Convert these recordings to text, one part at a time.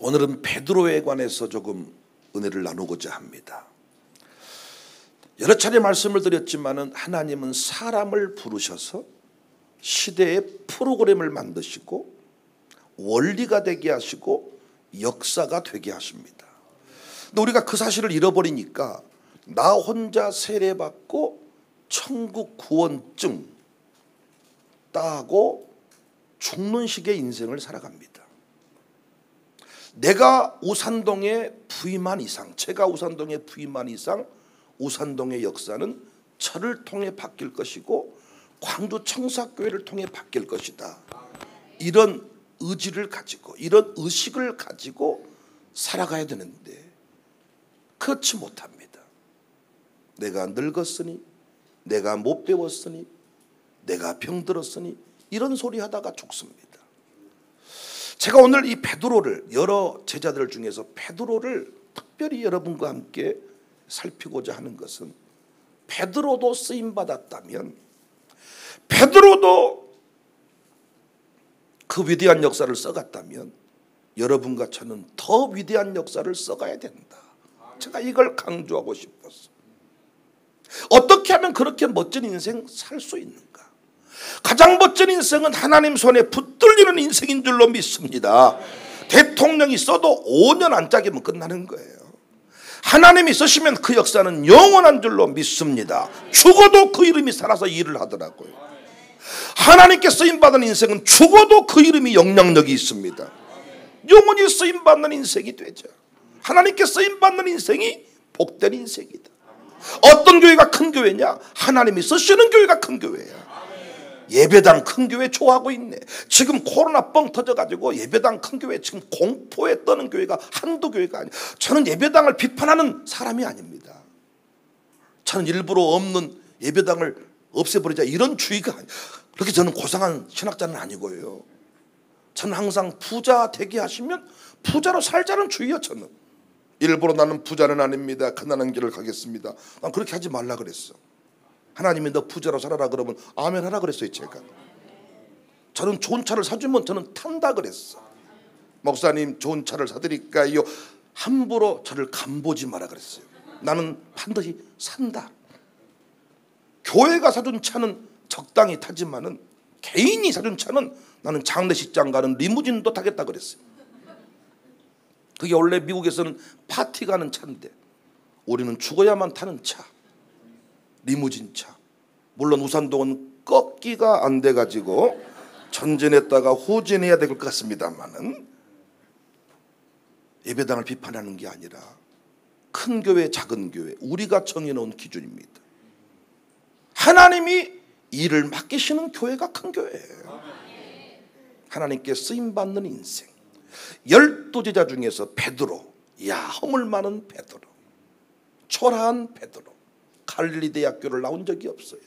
오늘은 베드로에 관해서 조금 은혜를 나누고자 합니다. 여러 차례 말씀을 드렸지만은 하나님은 사람을 부르셔서 시대의 프로그램을 만드시고 원리가 되게 하시고 역사가 되게 하십니다. 근데 우리가 그 사실을 잃어버리니까 나 혼자 세례받고 천국 구원증 따고 죽는 식의 인생을 살아갑니다. 내가 우산동에 부임한 이상, 제가 우산동에 부임한 이상 우산동의 역사는 저를 통해 바뀔 것이고 광주 청사교회를 통해 바뀔 것이다. 이런 의지를 가지고 이런 의식을 가지고 살아가야 되는데 그렇지 못합니다. 내가 늙었으니, 내가 못 배웠으니, 내가 병들었으니 이런 소리 하다가 죽습니다. 제가 오늘 이 베드로를, 여러 제자들 중에서 베드로를 특별히 여러분과 함께 살피고자 하는 것은, 베드로도 쓰임받았다면, 베드로도 그 위대한 역사를 써갔다면 여러분과 저는 더 위대한 역사를 써가야 된다. 제가 이걸 강조하고 싶었어. 어떻게 하면 그렇게 멋진 인생 살 수 있는가? 가장 멋진 인생은 하나님 손에 붙들리는 인생인 줄로 믿습니다. 대통령이 써도 5년 안 짜기면 끝나는 거예요. 하나님이 쓰시면 그 역사는 영원한 줄로 믿습니다. 죽어도 그 이름이 살아서 일을 하더라고요. 하나님께 쓰임받은 인생은 죽어도 그 이름이 영향력이 있습니다. 영원히 쓰임받는 인생이 되죠. 하나님께 쓰임받는 인생이 복된 인생이다. 어떤 교회가 큰 교회냐? 하나님이 쓰시는 교회가 큰 교회야. 예배당 큰 교회 좋아하고 있네. 지금 코로나 뻥 터져가지고 예배당 큰 교회 지금 공포에 떠는 교회가 한두 교회가 아니에요. 저는 예배당을 비판하는 사람이 아닙니다. 저는 일부러 없는 예배당을 없애버리자 이런 주의가 아니에요. 그렇게 저는 고상한 신학자는 아니고요. 저는 항상 부자 되게 하시면 부자로 살자는 주의요. 저는 일부러 나는 부자는 아닙니다. 가난한 길을 가겠습니다. 난 그렇게 하지 말라 그랬어. 하나님이 너 부자로 살아라 그러면 아멘 하라 그랬어요. 제가 저는 좋은 차를 사주면 저는 탄다 그랬어. 목사님 좋은 차를 사드릴까요? 함부로 저를 간보지 마라 그랬어요. 나는 반드시 산다. 교회가 사준 차는 적당히 타지만은 개인이 사준 차는 나는 장례식장 가는 리무진도 타겠다 그랬어요. 그게 원래 미국에서는 파티 가는 차인데 우리는 죽어야만 타는 차, 리무진 차. 물론 우산동은 꺾기가 안 돼가지고 전진했다가 후진해야 될 것 같습니다만은 예배당을 비판하는 게 아니라 큰 교회, 작은 교회, 우리가 정해놓은 기준입니다. 하나님이 일을 맡기시는 교회가 큰 교회예요. 하나님께 쓰임받는 인생. 12제자 중에서 베드로, 야 허물 많은 베드로, 초라한 베드로, 갈릴리 대학교를 나온 적이 없어요.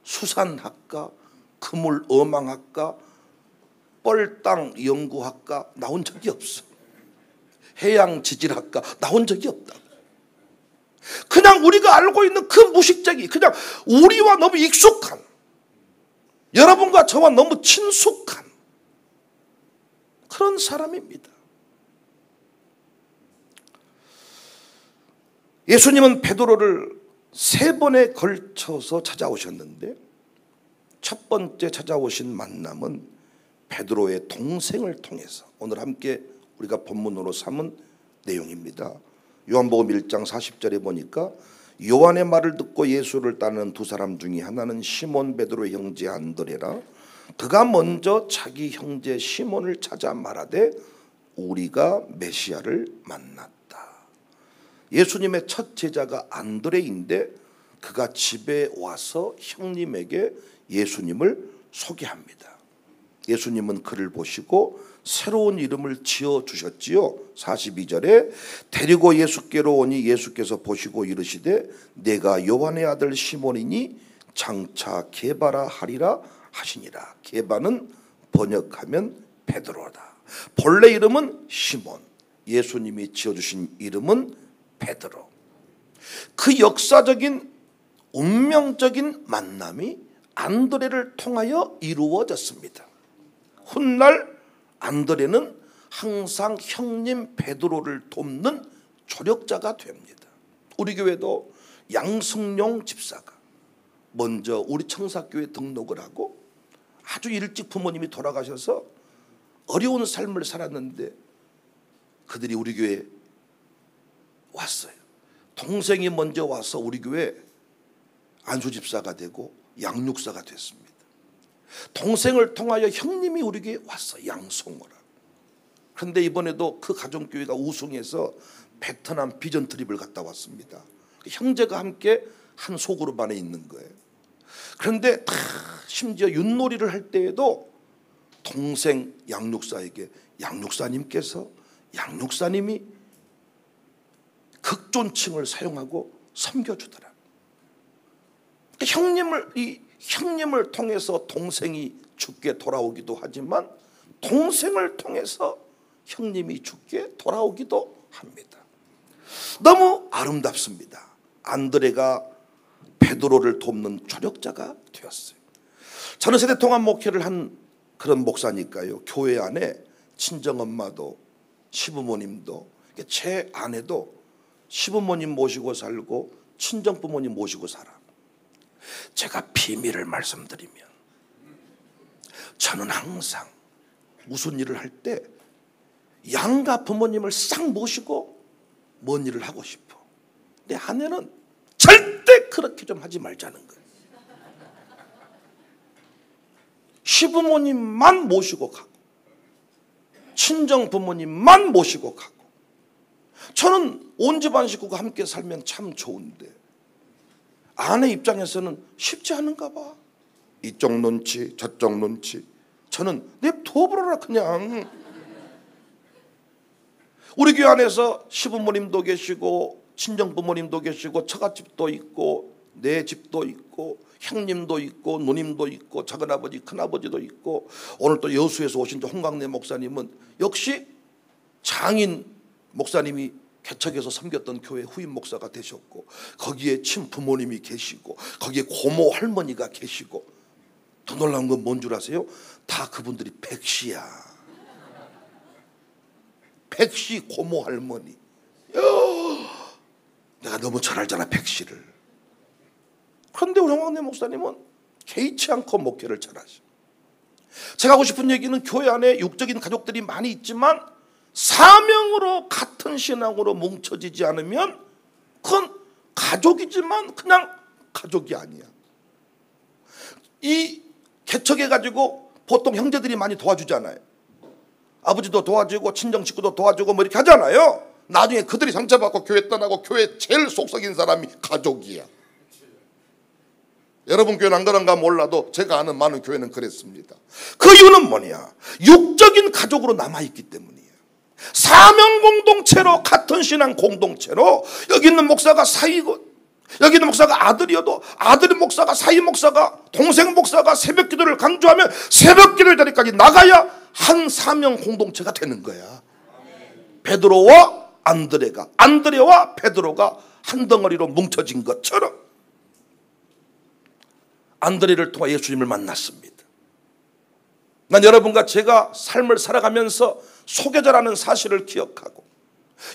수산학과, 그물 어망학과, 뻘땅 연구학과 나온 적이 없어. 해양지질학과 나온 적이 없다. 그냥 우리가 알고 있는 그 무식쟁이, 그냥 우리와 너무 익숙한, 여러분과 저와 너무 친숙한 그런 사람입니다. 예수님은 베드로를 3번에 걸쳐서 찾아오셨는데 첫 번째 찾아오신 만남은 베드로의 동생을 통해서 오늘 함께 우리가 본문으로 삼은 내용입니다. 요한복음 1장 40절에 보니까 요한의 말을 듣고 예수를 따르는 두 사람 중에 하나는 시몬 베드로의 형제 안드레라. 그가 먼저 자기 형제 시몬을 찾아 말하되 우리가 메시아를 만났다. 예수님의 첫 제자가 안드레인데 그가 집에 와서 형님에게 예수님을 소개합니다. 예수님은 그를 보시고 새로운 이름을 지어주셨지요. 42절에 데리고 예수께로 오니 예수께서 보시고 이르시되 내가 요한의 아들 시몬이니 장차 게바라 하리라 하시니라. 게바는 번역하면 베드로다. 본래 이름은 시몬, 예수님이 지어주신 이름은 베드로. 그 역사적인 운명적인 만남이 안드레를 통하여 이루어졌습니다. 훗날 안드레는 항상 형님 베드로를 돕는 조력자가 됩니다. 우리 교회도 양승용 집사가 먼저 우리 청사교회 등록을 하고 아주 일찍 부모님이 돌아가셔서 어려운 삶을 살았는데 그들이 우리 교회에 왔어요. 동생이 먼저 와서 우리 교회 안수집사가 되고 양육사가 됐습니다. 동생을 통하여 형님이 우리 교회에 왔어요. 양송호라. 그런데 이번에도 그 가정교회가 우승해서 베트남 비전 트립을 갔다 왔습니다. 형제가 함께 한 소그룹 안에 있는 거예요. 그런데 심지어 윷놀이를 할 때에도 동생 양육사에게 양육사님께서 양육사님이 극존칭을 사용하고 섬겨주더라. 형님을 통해서 동생이 죽게 돌아오기도 하지만 동생을 통해서 형님이 죽게 돌아오기도 합니다. 너무 아름답습니다. 안드레가 베드로를 돕는 조력자가 되었어요. 저는 세대통합 목회를 한 그런 목사니까요. 교회 안에 친정엄마도 시부모님도 제 아내도 시부모님 모시고 살고 친정부모님 모시고 살아. 제가 비밀을 말씀드리면 저는 항상 무슨 일을 할 때 양가 부모님을 싹 모시고 뭔 일을 하고 싶어. 내 아내는 절대 그렇게 좀 하지 말자는 거예요. 시부모님만 모시고 가고 친정 부모님만 모시고 가고. 저는 온 집안 식구가 함께 살면 참 좋은데 아내 입장에서는 쉽지 않은가 봐. 이쪽 눈치 저쪽 눈치. 저는 냅둬버려라 그냥. 우리 교회 안에서 시부모님도 계시고 친정부모님도 계시고 처갓집도 있고 내 집도 있고 형님도 있고 누님도 있고 작은아버지 큰아버지도 있고 오늘 또 여수에서 오신 홍강래 목사님은 역시 장인 목사님이 개척해서 섬겼던 교회 후임 목사가 되셨고 거기에 친부모님이 계시고 거기에 고모 할머니가 계시고 더 놀라운 건 뭔 줄 아세요? 다 그분들이 백시야. 백시 고모 할머니. 내가 너무 잘 알잖아 백시를. 그런데 우리 홍강래 목사님은 개의치 않고 목회를 잘하죠. 제가 하고 싶은 얘기는 교회 안에 육적인 가족들이 많이 있지만 사명으로 같은 신앙으로 뭉쳐지지 않으면 그건 가족이지만 그냥 가족이 아니야. 이 개척해가지고 보통 형제들이 많이 도와주잖아요. 아버지도 도와주고 친정 식구도 도와주고 뭐 이렇게 하잖아요. 나중에 그들이 상처받고 교회 떠나고 교회 제일 속썩인 사람이 가족이야. 여러분 교회는 안 그런가 몰라도 제가 아는 많은 교회는 그랬습니다. 그 이유는 뭐냐? 육적인 가족으로 남아있기 때문이에요. 사명 공동체로 같은 신앙 공동체로 여기 있는 목사가 사이고 여기 있는 목사가 아들이어도 아들의 목사가 사이 목사가 동생 목사가 새벽 기도를 강조하면 새벽 기도의 자리까지 나가야 한 사명 공동체가 되는 거야. 베드로와 안드레와 베드로가 한 덩어리로 뭉쳐진 것처럼 안드레를 통해 예수님을 만났습니다. 난 여러분과 제가 삶을 살아가면서 소개자라는 사실을 기억하고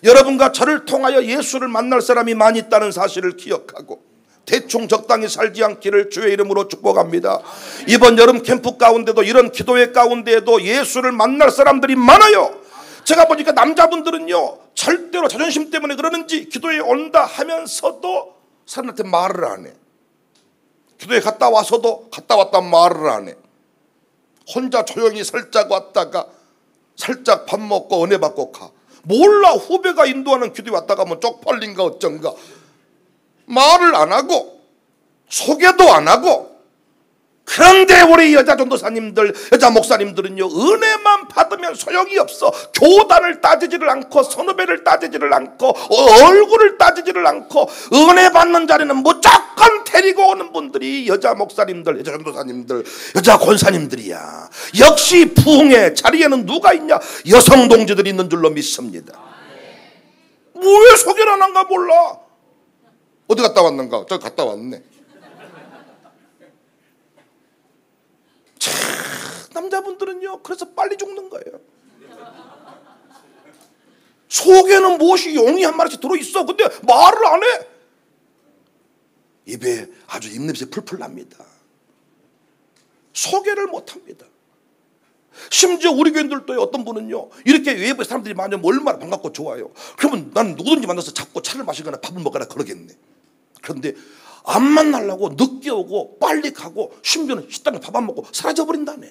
여러분과 저를 통하여 예수를 만날 사람이 많이 있다는 사실을 기억하고 대충 적당히 살지 않기를 주의 이름으로 축복합니다. 이번 여름 캠프 가운데도 이런 기도회 가운데에도 예수를 만날 사람들이 많아요. 제가 보니까 남자분들은요 절대로 자존심 때문에 그러는지 기도회에 온다 하면서도 사람한테 말을 안 해. 기도회 갔다 와서도 갔다 왔다 말을 안 해. 혼자 조용히 살짝 왔다가 살짝 밥 먹고 은혜 받고 가. 몰라 후배가 인도하는 기도에 왔다가 뭐 쪽팔린가 어쩐가. 말을 안 하고 소개도 안 하고. 그런데 우리 여자 전도사님들 여자 목사님들은요 은혜만 받으면 소용이 없어. 교단을 따지지를 않고 선후배를 따지지를 않고 얼굴을 따지지를 않고 은혜 받는 자리는 무조건 데리고 오는 분들이 여자 목사님들 여자 전도사님들 여자 권사님들이야. 역시 부흥의 자리에는 누가 있냐? 여성 동지들이 있는 줄로 믿습니다. 왜 소개를 안 한가 몰라. 어디 갔다 왔는가? 저기 갔다 왔네. 남자분들은요 그래서 빨리 죽는 거예요. 속에는 무엇이 용이 한 마리씩 들어있어. 근데 말을 안 해. 입에 아주 입냄새 풀풀 납니다. 소개를 못합니다. 심지어 우리 교인들도 어떤 분은요, 이렇게 외부에 사람들이 많으면 얼마나 반갑고 좋아요. 그러면 나는 누구든지 만나서 잡고 차를 마시거나 밥을 먹거나 그러겠네. 그런데 안 만나려고 늦게 오고 빨리 가고 심지어는 식당에 밥 안 먹고 사라져버린다네.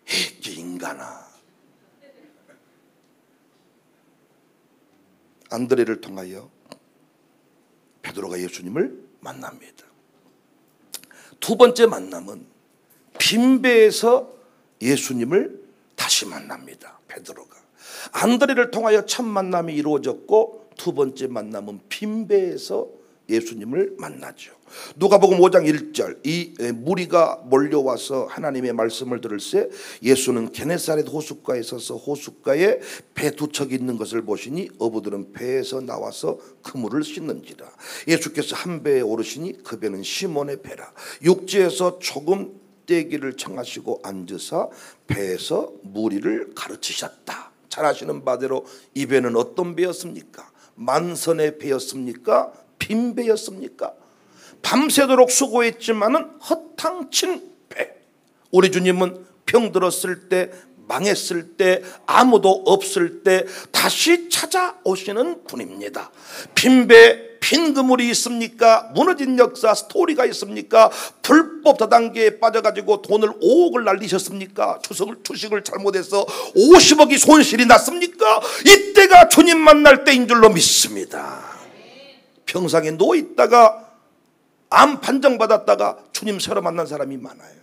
이 인간아. 안드레를 통하여 베드로가 예수님을 만납니다. 두 번째 만남은 빈배에서 예수님을 다시 만납니다. 베드로가. 안드레를 통하여 첫 만남이 이루어졌고 두 번째 만남은 빈배에서 예수님을 만나죠. 누가복음 5장 1절, 이 무리가 몰려와서 하나님의 말씀을 들을새 예수는 게네사렛 호숫가에 서서 호숫가에 배 두 척이 있는 것을 보시니 어부들은 배에서 나와서 그물을 씻는지라. 예수께서 한 배에 오르시니 그 배는 시몬의 배라. 육지에서 조금 떼기를 청하시고 앉으사 배에서 무리를 가르치셨다. 잘 아시는 바대로 이 배는 어떤 배였습니까? 만선의 배였습니까? 빈 배였습니까? 밤새도록 수고했지만은 허탕친 배. 우리 주님은 병들었을 때, 망했을 때, 아무도 없을 때 다시 찾아오시는 분입니다. 빈 배, 빈 그물이 있습니까? 무너진 역사 스토리가 있습니까? 불법 다단계에 빠져가지고 돈을 5억을 날리셨습니까? 주식을 잘못해서 50억이 손실이 났습니까? 이때가 주님 만날 때인 줄로 믿습니다. 평상에 누워있다가 암 판정받았다가 주님 새로 만난 사람이 많아요.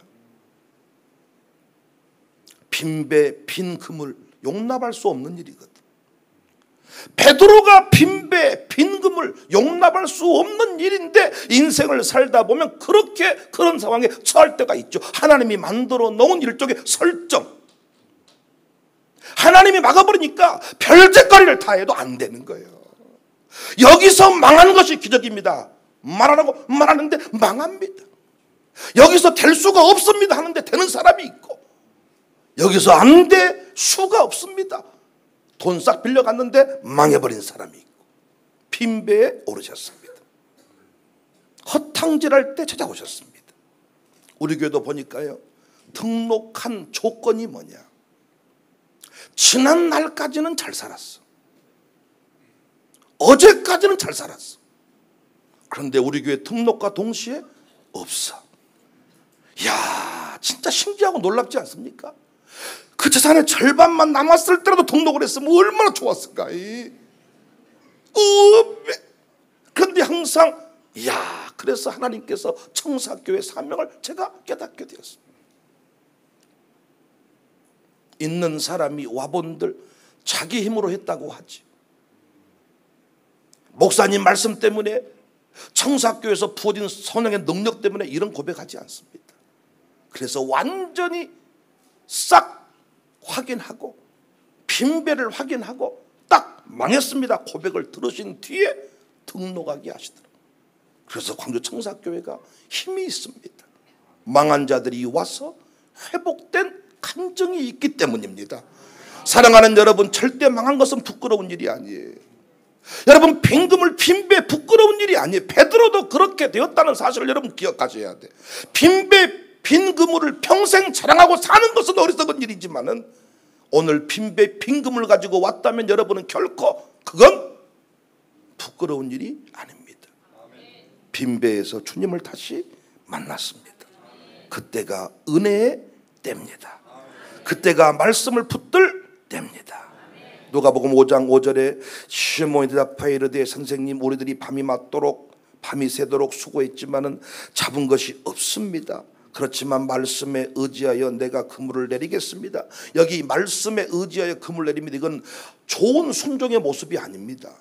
빈배, 빈 그물 용납할 수 없는 일이거든. 베드로가 빈배, 빈 그물 용납할 수 없는 일인데 인생을 살다 보면 그런 상황에 처할 때가 있죠. 하나님이 만들어 놓은 일종의 설정. 하나님이 막아버리니까 별짓거리를 다 해도 안 되는 거예요. 여기서 망한 것이 기적입니다. 말하라고 말하는데 망합니다. 여기서 될 수가 없습니다 하는데 되는 사람이 있고, 여기서 안 돼 수가 없습니다. 돈 싹 빌려갔는데 망해버린 사람이 있고, 빈배에 오르셨습니다. 허탕질할 때 찾아오셨습니다. 우리 교회도 보니까요, 등록한 조건이 뭐냐, 지난 날까지는 잘 살았어. 어제까지는 잘 살았어. 그런데 우리 교회 등록과 동시에 없어. 이야, 진짜 신기하고 놀랍지 않습니까? 그 재산의 절반만 남았을 때라도 등록을 했으면 얼마나 좋았을까. 그런데 항상, 이야, 그래서 하나님께서 청사교회 사명을 제가 깨닫게 되었습니다. 있는 사람이 와본들 자기 힘으로 했다고 하지. 목사님 말씀 때문에, 청사교회에서 부어진 성령의 능력 때문에 이런 고백하지 않습니다. 그래서 완전히 싹 확인하고 빈배를 확인하고 딱 망했습니다 고백을 들으신 뒤에 등록하게 하시더라고요. 그래서 광주 청사교회가 힘이 있습니다. 망한 자들이 와서 회복된 간증이 있기 때문입니다. 사랑하는 여러분, 절대 망한 것은 부끄러운 일이 아니에요. 여러분, 빈금을 빈배 부끄러운 일이 아니에요. 베드로도 그렇게 되었다는 사실을 여러분 기억하셔야 돼. 빈배 빈금을 평생 자랑하고 사는 것은 어리석은 일이지만은 오늘 빈배 빈금을 가지고 왔다면 여러분은 결코 그건 부끄러운 일이 아닙니다. 빈배에서 주님을 다시 만났습니다. 그때가 은혜의 때입니다. 그때가 말씀을 붙들 때입니다. 누가복음 5장 5절에 시몬이 대답하여 이르되 선생님, 우리들이 밤이 새도록 수고했지만은 잡은 것이 없습니다. 그렇지만 말씀에 의지하여 내가 그물을 내리겠습니다. 여기 말씀에 의지하여 그물 내립니다. 이건 좋은 순종의 모습이 아닙니다.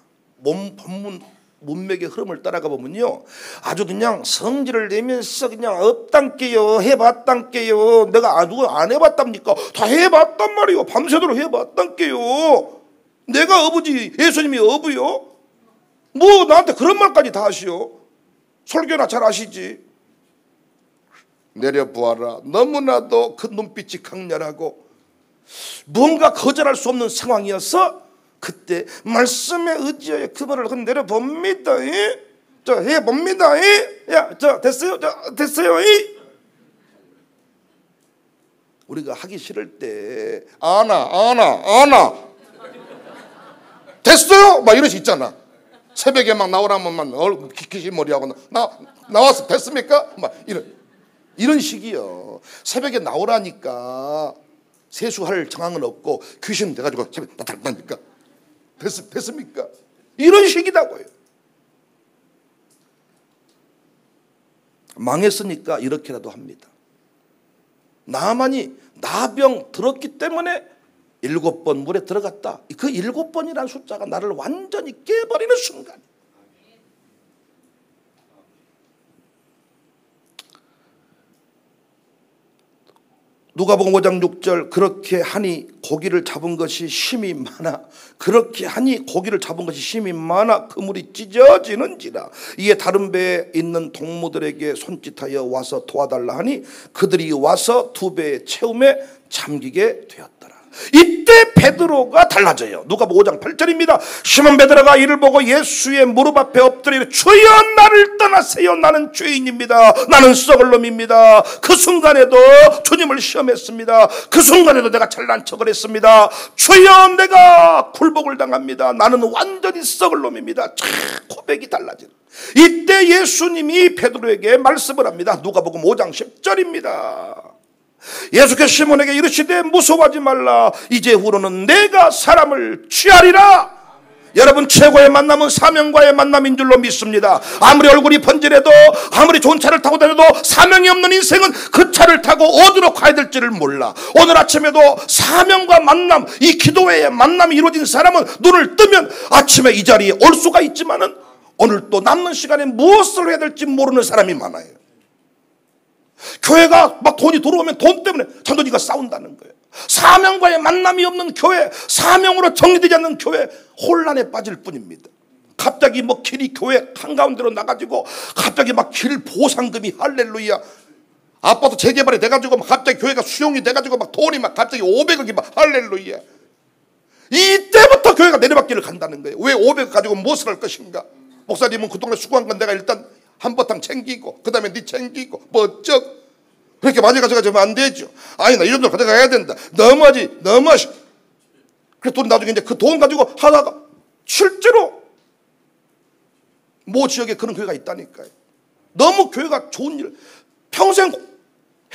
본문 문맥의 흐름을 따라가 보면요, 아주 그냥 성질을 내면서 그냥 없단께요, 해봤단께요, 내가 누가 안 해봤답니까? 다 해봤단 말이요. 밤새도록 해봤단께요. 내가 어부지 예수님이 어부요? 뭐 나한테 그런 말까지 다 하시오. 설교나 잘 아시지. 내려보아라. 너무나도 그 눈빛이 강렬하고 뭔가 거절할 수 없는 상황이어서 그때 말씀에 의지하여 그분을 내려봅니다. 저 해봅니다. 야, 저 됐어요? 저 됐어요? 우리가 하기 싫을 때 아나 됐어요? 막 이런 식 있잖아. 새벽에 막 나오라면 기시머리하고 나왔어. 됐습니까? 막 이런 식이요. 새벽에 나오라니까 세수할 정황은 없고 귀신 돼가지고 새벽에 나타나니까 됐습니까? 이런 식이다고요. 망했으니까 이렇게라도 합니다. 나만이 나병 들었기 때문에 7번 물에 들어갔다. 그 7번이라는 숫자가 나를 완전히 깨버리는 순간. 누가복음 5장 6절 그렇게 하니 고기를 잡은 것이 심히 많아 그렇게 하니 고기를 잡은 것이 심히 많아 그물이 찢어지는지라. 이에 다른 배에 있는 동무들에게 손짓하여 와서 도와달라 하니 그들이 와서 2배의 채움에 잠기게 되었더라. 이때 베드로가 달라져요. 누가복음 5장 8절입니다. 시몬 베드로가 이를 보고 예수의 무릎 앞에 엎드려 주여 나를 떠나세요. 나는 죄인입니다. 나는 썩을 놈입니다. 그 순간에도 주님을 시험했습니다. 그 순간에도 내가 잘난 척을 했습니다. 주여 내가 굴복을 당합니다. 나는 완전히 썩을 놈입니다. 고백이 달라져요. 이때 예수님이 베드로에게 말씀을 합니다. 누가복음 5장 10절입니다. 예수께서 시몬에게 이르시되 무서워하지 말라. 이제후로는 내가 사람을 취하리라. 여러분, 최고의 만남은 사명과의 만남인 줄로 믿습니다. 아무리 얼굴이 번지래도 아무리 좋은 차를 타고 다녀도 사명이 없는 인생은 그 차를 타고 어디로 가야 될지를 몰라. 오늘 아침에도 사명과 만남, 이 기도회의 만남이 이루어진 사람은 눈을 뜨면 아침에 이 자리에 올 수가 있지만은 오늘 또 남는 시간에 무엇을 해야 될지 모르는 사람이 많아요. 교회가 막 돈이 들어오면 돈 때문에 장로님과 싸운다는 거예요. 사명과의 만남이 없는 교회, 사명으로 정리되지 않는 교회, 혼란에 빠질 뿐입니다. 갑자기 뭐 길이 교회 한가운데로 나가지고 갑자기 막 길 보상금이 할렐루야, 아파트 재개발이 돼가지고 막 갑자기 교회가 수용이 돼가지고 막 돈이 막 갑자기 500억이 막 할렐루야. 이때부터 교회가 내려받기를 간다는 거예요. 왜 500억 가지고 무엇을 할 것인가? 목사님은 그동안 수고한 건 내가 일단 한바탕 챙기고 그 다음에 네 챙기고 뭐 어쩌고 그렇게 많이 가져가지면 안 되죠. 아니 나 이 정도 가져가야 된다. 너무하지. 그래서 돈 나중에 이제 그 돈 가지고 하다가 실제로 모 지역에 그런 교회가 있다니까요. 너무 교회가 좋은 일 평생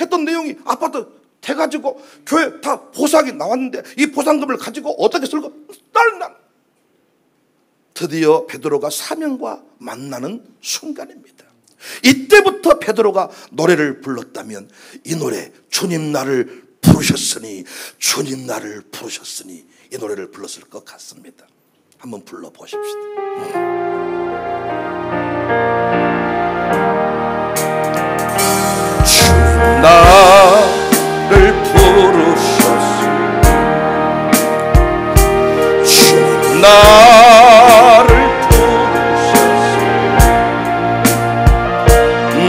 했던 내용이 아파트 돼가지고 교회 다 보상이 나왔는데 이 보상금을 가지고 어떻게 쓸까 딸난. 드디어 베드로가 사명과 만나는 순간입니다. 이때부터 베드로가 노래를 불렀다면 이 노래, 주님 나를 부르셨으니 주님 나를 부르셨으니, 이 노래를 불렀을 것 같습니다. 한번 불러보십시다. 주님 나를 부르셨으니 주님 나를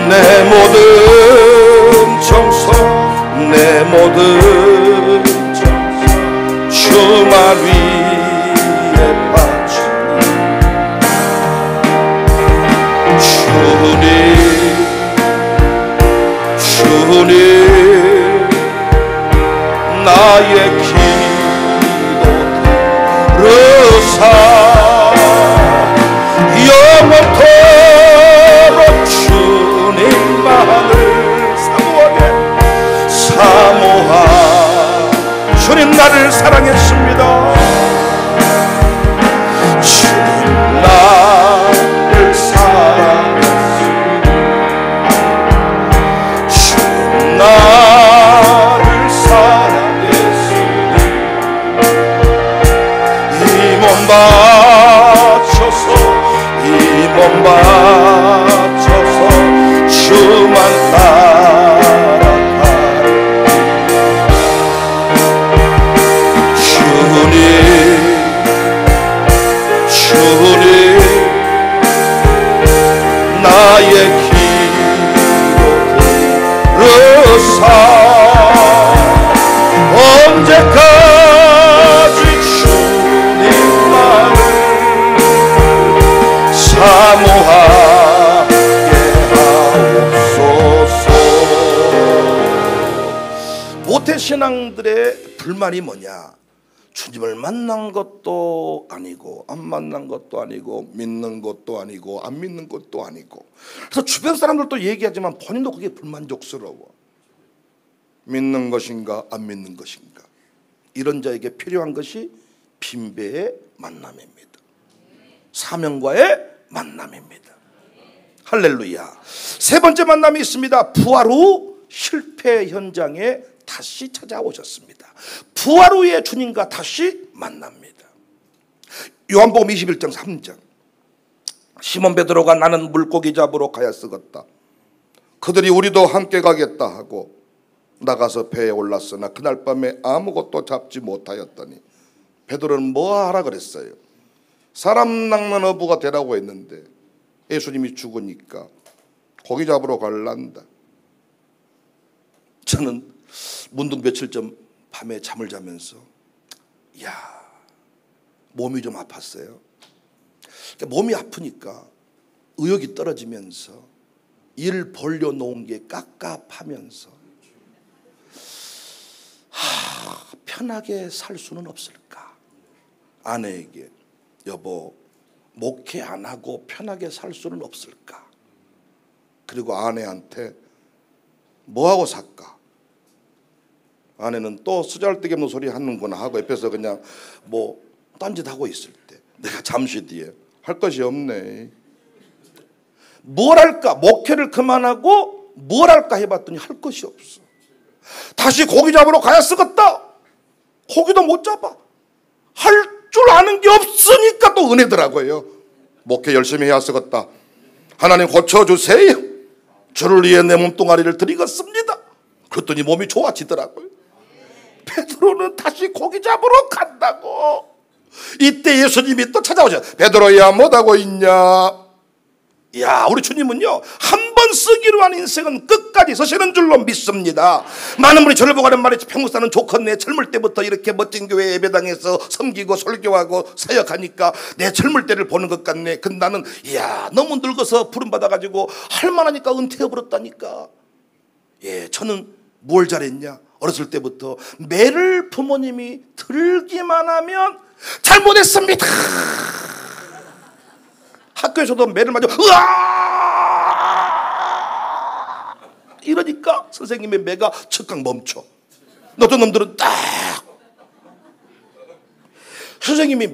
내 모든 정성 내 모든 정성 주만 위에 바치니 주님 나의 기도 들으사 영원토록 주님만을 사모하 주님 나를 사랑했습니다. 주님 나를 사랑했습니다. 주님 나를 사랑했습니다. 이 몸 바쳐서 이 몸 바쳐서 주만 따라가리. 주님 모태신앙들의 불만이 뭐냐? 주님을 만난 것도 아니고 안 만난 것도 아니고 믿는 것도 아니고 안 믿는 것도 아니고. 그래서 주변 사람들도 얘기하지만 본인도 그게 불만족스러워. 믿는 것인가 안 믿는 것인가. 이런 자에게 필요한 것이 빈배의 만남입니다. 사명과의 만남입니다. 할렐루야. 세 번째 만남이 있습니다. 부활 후 실패 현장에 다시 찾아오셨습니다. 부활 후에 주님과 다시 만납니다. 요한복음 21장 3절. 시몬 베드로가 나는 물고기 잡으러 가야 쓰겄다. 그들이 우리도 함께 가겠다 하고 나가서 배에 올랐으나 그날 밤에 아무것도 잡지 못하였더니 베드로는 뭐 하라 그랬어요? 사람 낚는 어부가 되라고 했는데 예수님이 죽으니까 고기 잡으러 갈란다. 저는 문득 며칠 전 밤에 잠을 자면서 몸이 좀 아팠어요. 몸이 아프니까 의욕이 떨어지면서 일 벌려놓은 게 깝깝하면서 편하게 살 수는 없을까? 아내에게 여보 목회 안 하고 편하게 살 수는 없을까? 그리고 아내한테 뭐하고 살까? 아내는 또 쓰잘데기 없는 소리 하는구나 하고 옆에서 그냥 뭐 딴짓하고 있을 때 내가 잠시 뒤에 할 것이 없네. 뭘 할까? 목회를 그만하고 뭘 할까 해봤더니 할 것이 없어. 다시 고기 잡으러 가야 쓰겄다. 고기도 못 잡아. 할 줄 아는 게 없으니까 또 은혜더라고요. 목회 열심히 해야 쓰겄다. 하나님 고쳐주세요. 주를 위해 내 몸뚱아리를 드리겠습니다. 그랬더니 몸이 좋아지더라고요. 베드로는 다시 고기 잡으러 간다고. 이때 예수님이 또 찾아오셔. 베드로야 못하고 있냐? 야, 우리 주님은요 한 번 쓰기로 한 인생은 끝까지 서시는 줄로 믿습니다. 많은 분이 저를 보고 하는 말이 평무사는 좋겠네. 젊을 때부터 이렇게 멋진 교회 예배당에서 섬기고 설교하고 사역하니까 내 젊을 때를 보는 것 같네. 근데 나는 너무 늙어서 부름받아가지고 할만하니까 은퇴해버렸다니까. 저는 뭘 잘했냐? 어렸을 때부터 매를 부모님이 들기만 하면 잘못했습니다. 학교에서도 매를 맞아 이러니까 선생님의 매가 즉각 멈춰. 어떤 놈들은 딱 선생님이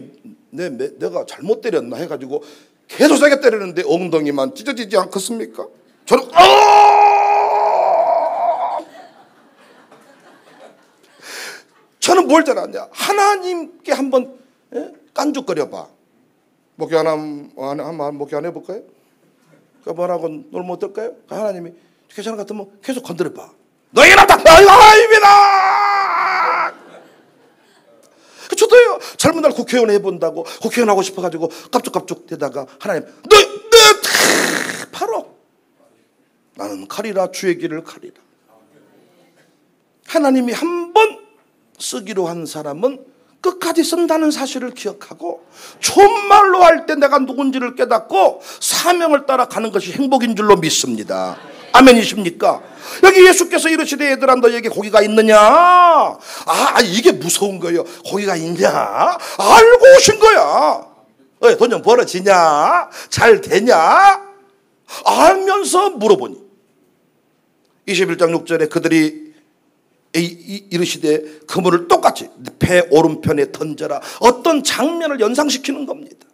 내가 잘못 때렸나 해가지고 계속 세게 때리는데 엉덩이만 찢어지지 않겠습니까? 저는 저는 뭘 잘하냐? 하나님께 한번 깐죽거려봐. 목회 한번 목회 안 해볼까요? 뭐라고 놀면 어떨까요? 하나님이 괜찮은 것 같으면 계속 건드려봐. 너희는 다 하나님이다. 저도요 젊은 날 국회의원 해본다고 국회의원 하고 싶어가지고 깝죽깝죽 대다가 하나님 바로 나는 가리라 주의 길을 가리라. 하나님이 한 번 쓰기로 한 사람은 끝까지 쓴다는 사실을 기억하고 정말로 할 때 내가 누군지를 깨닫고 사명을 따라가는 것이 행복인 줄로 믿습니다. 아멘이십니까? 여기 예수께서 이르시되 얘들아 너에게 고기가 있느냐? 이게 무서운 거예요. 고기가 있냐? 알고 오신 거야. 돈 좀 벌어지냐? 잘 되냐? 알면서 물어보니 21장 6절에 그들이 이르시되 그물을 똑같이 배 오른편에 던져라. 어떤 장면을 연상시키는 겁니다.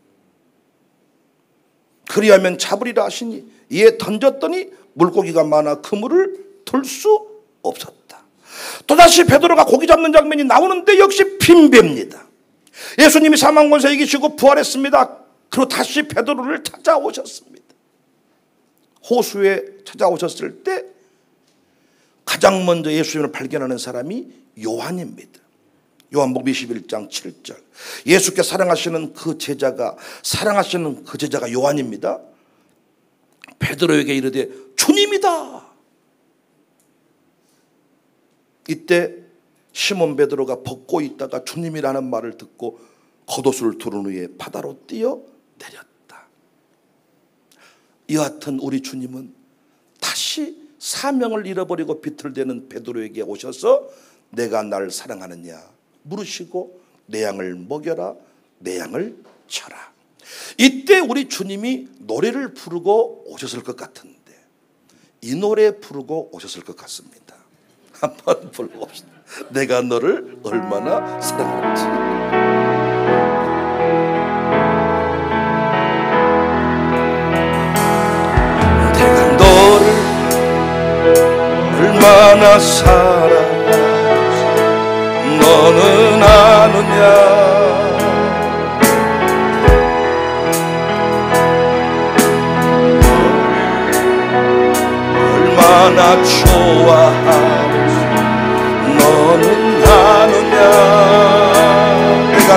그리하면 잡으리라 하시니 이에 던졌더니 물고기가 많아 그물을 들 수 없었다. 또다시 베드로가 고기 잡는 장면이 나오는데 역시 빈배입니다. 예수님이 사망 권세 이기시고 부활했습니다. 그리고 다시 베드로를 찾아오셨습니다. 호수에 찾아오셨을 때 가장 먼저 예수님을 발견하는 사람이 요한입니다. 요한복음 21장 7절. 예수께 사랑하시는 그 제자가 요한입니다. 베드로에게 이르되 주님이다. 이때 시몬 베드로가 벗고 있다가 주님이라는 말을 듣고 겉옷을 두른 후에 바다로 뛰어 내렸다. 이와 같은 우리 주님은 다시 사명을 잃어버리고 비틀대는 베드로에게 오셔서 내가 날 사랑하느냐 물으시고 내 양을 먹여라, 내 양을 쳐라. 이때 우리 주님이 노래를 부르고 오셨을 것 같은데 이 노래 부르고 오셨을 것 같습니다. 한번 불러봅시다. 내가 너를 얼마나 사랑하는지. 내가 너를 얼마나 사랑하는지 너는 아느냐. 얼마나 좋아하는지 너는 아느냐. 내가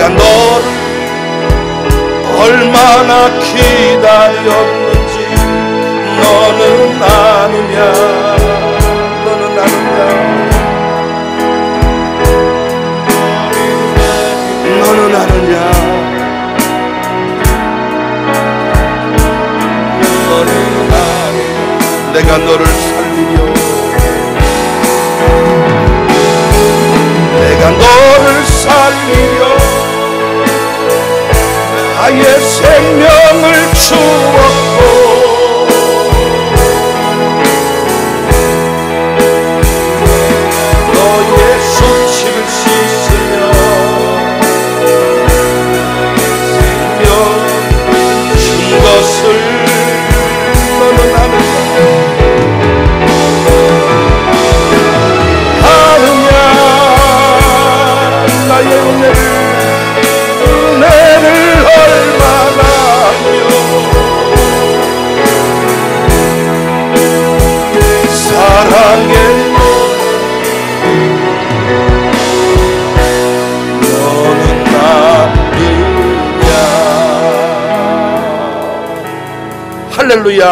너를 얼마나 기다렸는지 너는 아느냐. 너는 아느냐. 너는 아느냐. 내가 너를 살리려 내가 너를 살리려 나의 생명을 주었고 너의 수치를 씻으며 생명 준 것을 너는 아느냐. 나의 은혜를 얼마나 사랑해 너는 아느냐. 할렐루야.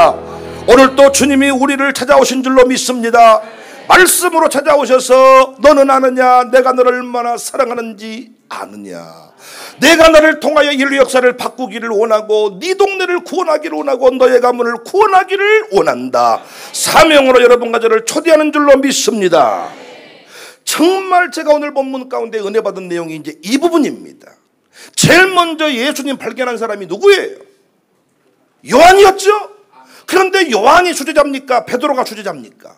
오늘 또 주님이 우리를 찾아오신 줄로 믿습니다. 말씀으로 찾아오셔서 너는 아느냐. 내가 너를 얼마나 사랑하는지 아느냐. 내가 너를 통하여 인류 역사를 바꾸기를 원하고 네 동네를 구원하기를 원하고 너의 가문을 구원하기를 원한다. 사명으로 여러분과 저를 초대하는 줄로 믿습니다. 정말 제가 오늘 본문 가운데 은혜 받은 내용이 이제 이 부분입니다. 제일 먼저 예수님 발견한 사람이 누구예요? 요한이었죠. 그런데 요한이 수제자입니까? 베드로가 수제자입니까?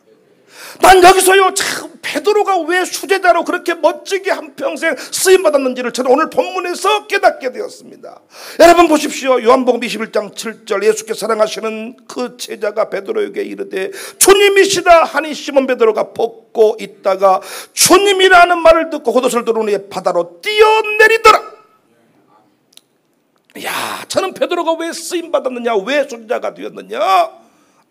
난 여기서요, 참 베드로가 왜 수제자로 그렇게 멋지게 한평생 쓰임받았는지를 저는 오늘 본문에서 깨닫게 되었습니다. 여러분 보십시오. 요한복음 21장 7절 예수께서 사랑하시는 그 제자가 베드로에게 이르되 주님이시다 하니 시몬 베드로가 벗고 있다가 주님이라는 말을 듣고 겉옷을 두르니 바다로 뛰어내리더라. 야, 저는 베드로가 왜 쓰임받았느냐, 왜 수제자가 되었느냐,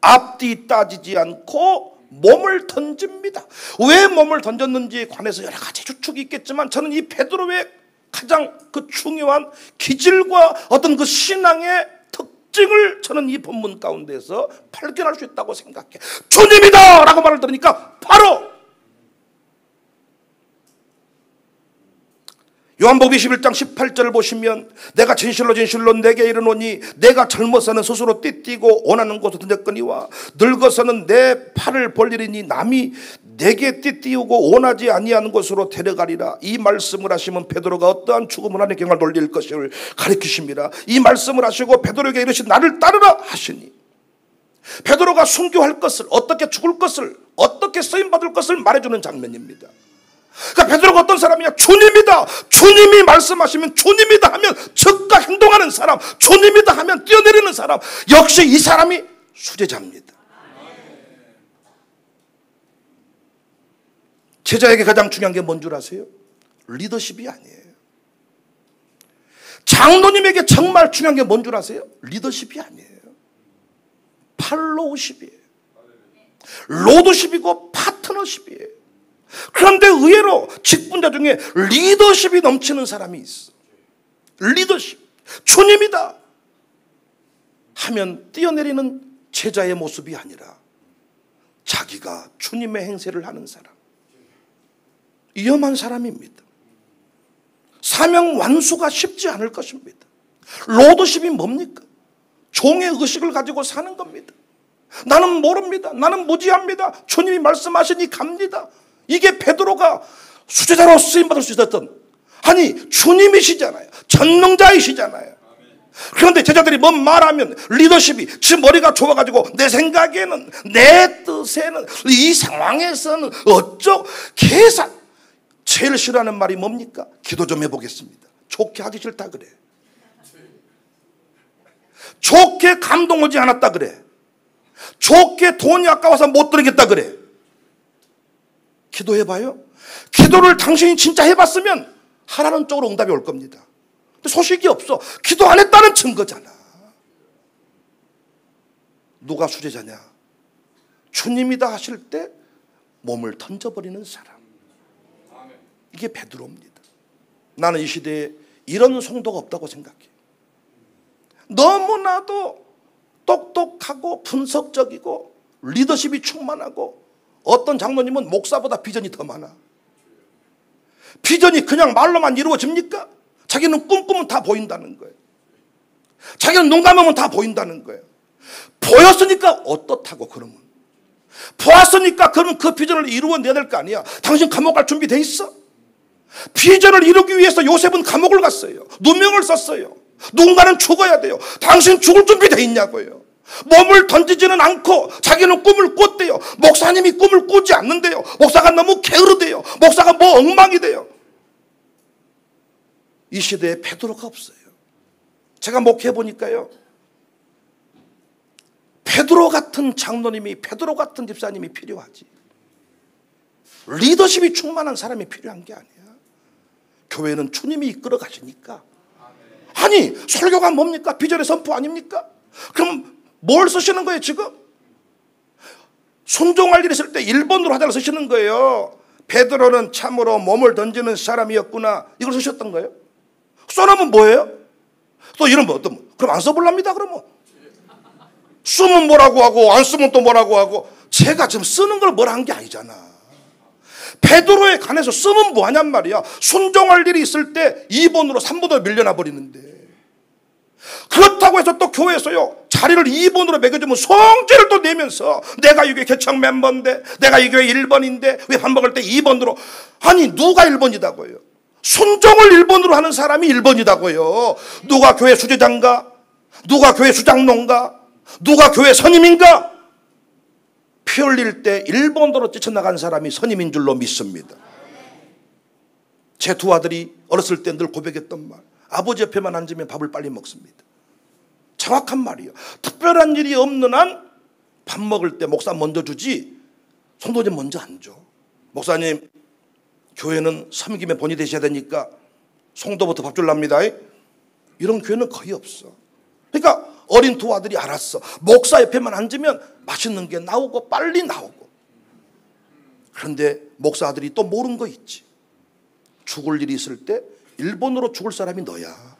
앞뒤 따지지 않고 몸을 던집니다. 왜 몸을 던졌는지에 관해서 여러 가지 추측이 있겠지만 저는 이 베드로의 가장 그 중요한 기질과 어떤 그 신앙의 특징을 저는 이 본문 가운데서 발견할 수 있다고 생각해. 주님이다 라고 말을 들으니까 바로 요한복음 21장 18절을 보시면 내가 진실로 진실로 내게 이르노니 내가 젊어서는 스스로 띠뛰고 원하는 곳을 던졌거니와 늙어서는 내 팔을 벌리리니 남이 내게 띠띠우고 원하지 아니하는 곳으로 데려가리라. 이 말씀을 하시면 베드로가 어떠한 죽음을 하는 경을 돌릴 것을 가르치십니다. 이 말씀을 하시고 베드로에게 이르시 나를 따르라 하시니 베드로가 순교할 것을, 어떻게 죽을 것을, 어떻게 쓰임받을 것을 말해주는 장면입니다. 그러니까 베드로가 어떤 사람이냐? 주님이다. 주님이 말씀하시면 주님이다 하면 즉각 행동하는 사람, 주님이다 하면 뛰어내리는 사람. 역시 이 사람이 수제자입니다. 제자에게 가장 중요한 게 뭔 줄 아세요? 리더십이 아니에요. 장로님에게 정말 중요한 게 뭔 줄 아세요? 리더십이 아니에요. 팔로우십이에요. 로드십이고 파트너십이에요. 그런데 의외로 직분자 중에 리더십이 넘치는 사람이 있어. 리더십. 주님이다 하면 뛰어내리는 제자의 모습이 아니라 자기가 주님의 행세를 하는 사람. 위험한 사람입니다. 사명 완수가 쉽지 않을 것입니다. 로드십이 뭡니까? 종의 의식을 가지고 사는 겁니다. 나는 모릅니다. 나는 무지합니다. 주님이 말씀하시니 갑니다. 이게 베드로가 수제자로 쓰임받을 수 있었던, 아니 주님이시잖아요. 전능자이시잖아요. 그런데 제자들이 뭐 말하면 리더십이 지 머리가 좁아가지고 내 생각에는, 내 뜻에는, 이 상황에서는 어쩌 계산. 제일 싫어하는 말이 뭡니까? 기도 좀 해보겠습니다. 좋게 하기 싫다 그래. 좋게 감동 오지 않았다 그래. 좋게 돈이 아까워서 못 드리겠다 그래. 기도해봐요. 기도를 당신이 진짜 해봤으면 하라는 쪽으로 응답이 올 겁니다. 근데 소식이 없어. 기도 안 했다는 증거잖아. 누가 수제자냐? 주님이다 하실 때 몸을 던져버리는 사람. 이게 베드로입니다. 나는 이 시대에 이런 성도가 없다고 생각해. 너무나도 똑똑하고 분석적이고 리더십이 충만하고, 어떤 장로님은 목사보다 비전이 더 많아. 비전이 그냥 말로만 이루어집니까? 자기는 꿈꾸면 다 보인다는 거예요. 자기는 눈 감으면 다 보인다는 거예요. 보였으니까 어떻다고 그러면. 보았으니까 그러면 그 비전을 이루어내야 될 거 아니야. 당신 감옥 갈 준비 돼 있어? 비전을 이루기 위해서 요셉은 감옥을 갔어요. 누명을 썼어요. 누군가는 죽어야 돼요. 당신 죽을 준비 돼 있냐고요. 몸을 던지지는 않고 자기는 꿈을 꿨대요. 목사님이 꿈을 꾸지 않는데요. 목사가 너무 게으르대요. 목사가 뭐 엉망이 돼요. 이 시대에 베드로가 없어요. 제가 목회해 보니까요, 베드로 같은 장로님이, 베드로 같은 집사님이 필요하지. 리더십이 충만한 사람이 필요한 게 아니야. 교회는 주님이 이끌어 가시니까. 아니 설교가 뭡니까? 비전의 선포 아닙니까? 그럼 뭘 쓰시는 거예요 지금? 순종할 일 있을 때 1번으로 하다가 쓰시는 거예요. 베드로는 참으로 몸을 던지는 사람이었구나, 이걸 쓰셨던 거예요. 써놓으면 뭐예요? 또 이런 뭐 어떤, 그럼 안 써볼랍니다. 그러면 쓰면 뭐라고 하고 안 쓰면 또 뭐라고 하고. 제가 지금 쓰는 걸 뭐라 한 게 아니잖아. 베드로에 관해서 쓰면 뭐하냔 말이야. 순종할 일이 있을 때 2번으로 3번으로 밀려나 버리는데, 그렇다고 해서 또 교회에서요 자리를 2번으로 매겨주면 성질을 또 내면서 내가 이 교회 개척 멤버인데, 내가 이 교회 1번인데 왜 밥 먹을 때 2번으로. 아니 누가 1번이다고요? 순종을 1번으로 하는 사람이 1번이다고요. 누가 교회 수제자인가? 누가 교회 수장로인가? 누가 교회 선임인가? 피 흘릴 때 1번으로 뛰쳐나간 사람이 선임인 줄로 믿습니다. 제 두 아들이 어렸을 때 늘 고백했던 말, 아버지 옆에만 앉으면 밥을 빨리 먹습니다. 정확한 말이에요. 특별한 일이 없는 한 밥 먹을 때 목사 먼저 주지 성도님 먼저 안 줘. 목사님 교회는 섬김의 본이 되셔야 되니까 성도부터 밥 줄랍니다. 이런 교회는 거의 없어. 그러니까 어린 두 아들이 알았어. 목사 옆에만 앉으면 맛있는 게 나오고 빨리 나오고. 그런데 목사 아들이 또 모르는 거 있지. 죽을 일이 있을 때 1번으로 죽을 사람이 너야.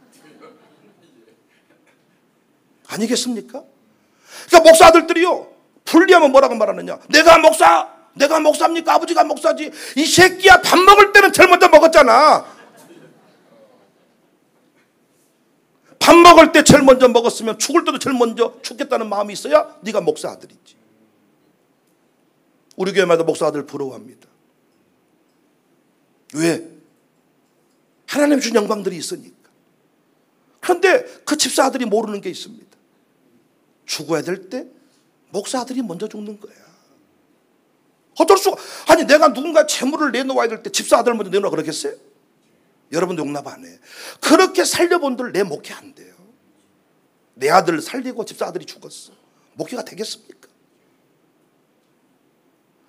아니겠습니까? 그러니까 목사 아들들이요 분리하면 뭐라고 말하느냐. 내가 목사입니까? 아버지가 목사지. 이 새끼야 밥 먹을 때는 제일 먼저 먹었잖아. 밥 먹을 때 제일 먼저 먹었으면 죽을 때도 제일 먼저 죽겠다는 마음이 있어야 네가 목사 아들이지. 우리 교회마다 목사 아들 부러워합니다. 왜? 하나님 준 영광들이 있으니까. 그런데 그 집사 아들이 모르는 게 있습니다. 죽어야 될 때 목사 아들이 먼저 죽는 거야. 어쩔 수가. 아니 내가 누군가 재물을 내놓아야 될 때 집사 아들 먼저 내놓으라 그러겠어요? 여러분도 용납 안 해. 그렇게 살려본들 내 목회 안 돼요. 내 아들 살리고 집사 아들이 죽었어. 목회가 되겠습니까?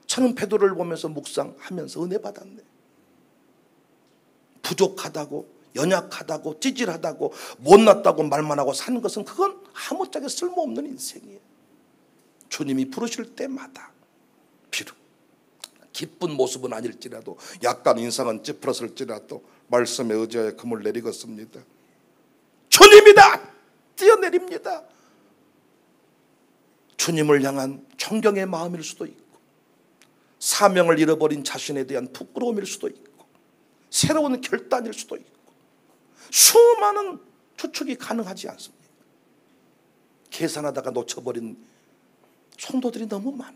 저는 베드로를 보면서 묵상하면서 은혜 받았네. 부족하다고, 연약하다고, 찌질하다고, 못났다고 말만 하고 사는 것은 그건 아무짝에 쓸모없는 인생이에요. 주님이 부르실 때마다 비록 기쁜 모습은 아닐지라도, 약간 인상은 찌푸렸을지라도 말씀에 의지하여 금을 내리겠습니다. 주님이다! 뛰어내립니다. 주님을 향한 존경의 마음일 수도 있고, 사명을 잃어버린 자신에 대한 부끄러움일 수도 있고, 새로운 결단일 수도 있고, 수많은 추측이 가능하지 않습니까? 계산하다가 놓쳐버린 성도들이 너무 많아.